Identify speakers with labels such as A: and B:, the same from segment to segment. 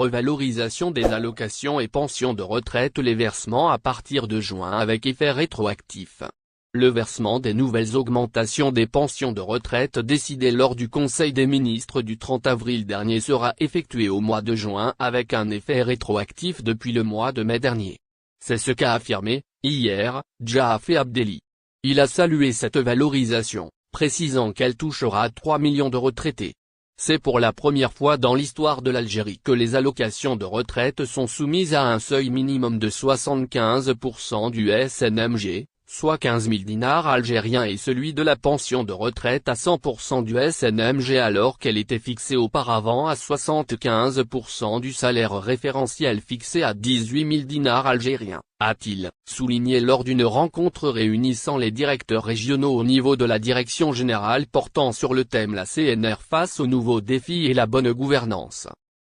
A: revalorisation des allocations et pensions de retraite. Les versements à partir de juin avec effet rétroactif. Le versement des nouvelles augmentations des pensions de retraite décidées lors du Conseil des ministres du 30 avril dernier sera effectué au mois de juin avec un effet rétroactif depuis le mois de mai dernier. C'est ce qu'a affirmé, hier, Jaafé Abdelli. Il a salué cette valorisation, précisant qu'elle touchera 3 millions de retraités. C'est pour la première fois dans l'histoire de l'Algérie que les allocations de retraite sont soumises à un seuil minimum de 75% du SNMG, soit 15 000 dinars algériens, et celui de la pension de retraite à 100% du SNMG alors qu'elle était fixée auparavant à 75% du salaire référentiel fixé à 18 000 dinars algériens, a-t-il souligné lors d'une rencontre réunissant les directeurs régionaux au niveau de la direction générale portant sur le thème la CNR face aux nouveaux défis et la bonne gouvernance.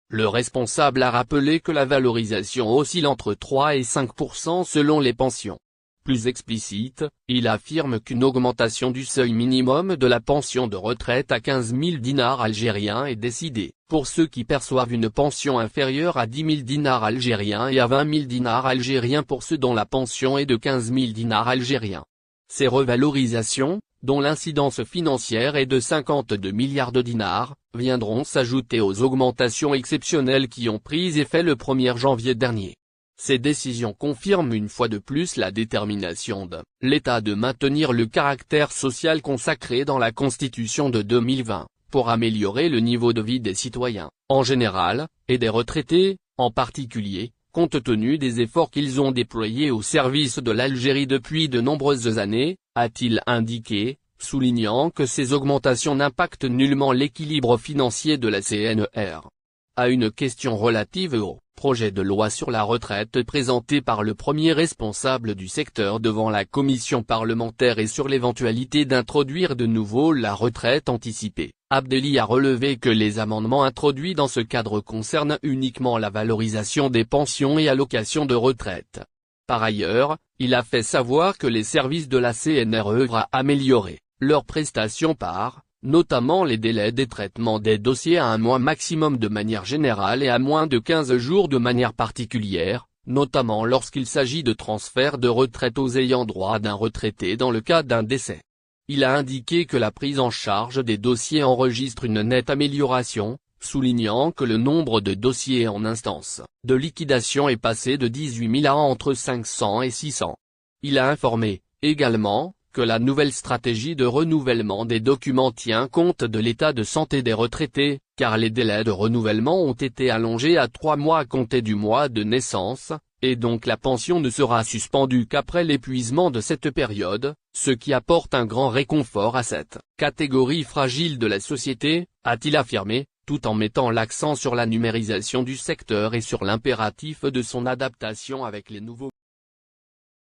A: Le responsable a rappelé que la valorisation oscille entre 3 et 5% selon les pensions. Plus explicite, il affirme qu'une augmentation du seuil minimum de la pension de retraite à 15 000 dinars algériens est décidée, pour ceux qui perçoivent une pension inférieure à 10 000 dinars algériens et à 20 000 dinars algériens pour ceux dont la pension est de 15 000 dinars algériens. Ces revalorisations, dont l'incidence financière est de 52 milliards de dinars, viendront s'ajouter aux augmentations exceptionnelles qui ont pris effet le 1er janvier dernier. Ces décisions confirment une fois de plus la détermination de l'État de maintenir le caractère social consacré dans la Constitution de 2020, pour améliorer le niveau de vie des citoyens, en général, et des retraités, en particulier, compte tenu des efforts qu'ils ont déployés au service de l'Algérie depuis de nombreuses années, a-t-il indiqué, soulignant que ces augmentations n'impactent nullement l'équilibre financier de la CNR. À une question relative au projet de loi sur la retraite présenté par le premier responsable du secteur devant la commission parlementaire et sur l'éventualité d'introduire de nouveau la retraite anticipée, Abdelli a relevé que les amendements introduits dans ce cadre concernent uniquement la valorisation des pensions et allocations de retraite. Par ailleurs, il a fait savoir que les services de la CNR œuvrent à améliorer leurs prestations par notamment les délais des traitements des dossiers à un mois maximum de manière générale et à moins de 15 jours de manière particulière, notamment lorsqu'il s'agit de transfert de retraite aux ayants droit d'un retraité dans le cas d'un décès. Il a indiqué que la prise en charge des dossiers enregistre une nette amélioration, soulignant que le nombre de dossiers en instance de liquidation est passé de 18 000 à entre 500 et 600. Il a informé, également, que la nouvelle stratégie de renouvellement des documents tient compte de l'état de santé des retraités, car les délais de renouvellement ont été allongés à 3 mois à compter du mois de naissance, et donc la pension ne sera suspendue qu'après l'épuisement de cette période, ce qui apporte un grand réconfort à cette catégorie fragile de la société, a-t-il affirmé, tout en mettant l'accent sur la numérisation du secteur et sur l'impératif de son adaptation avec les nouveaux